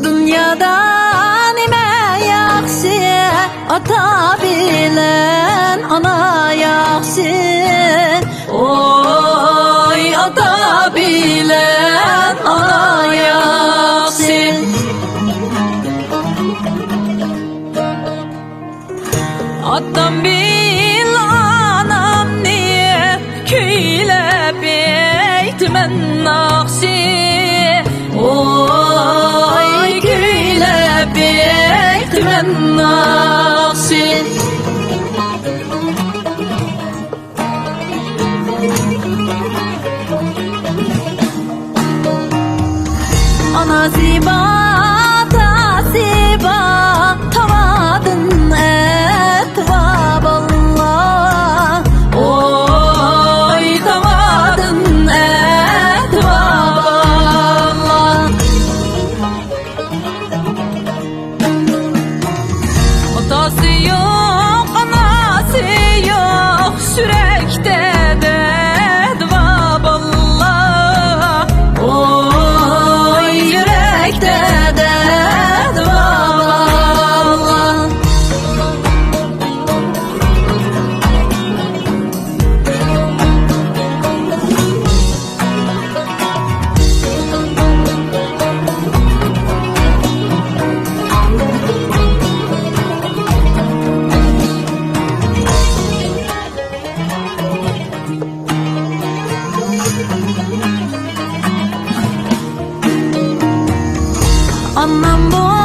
Dünyada nime yaxşı, ata bilen ana yaxşı. Oy, ata bilen ana yaxşı. Atam bil anam niye köyle beytmen nakşi. Oy, köyle beytmen nakşi. Ana ziba, ta ziba, tamadın etva ballah. Oy, tamadın etva ballah. Otası yok, anası yok, sürekte de dua ballah. Oy, yürekte de dua ballah. Anam bu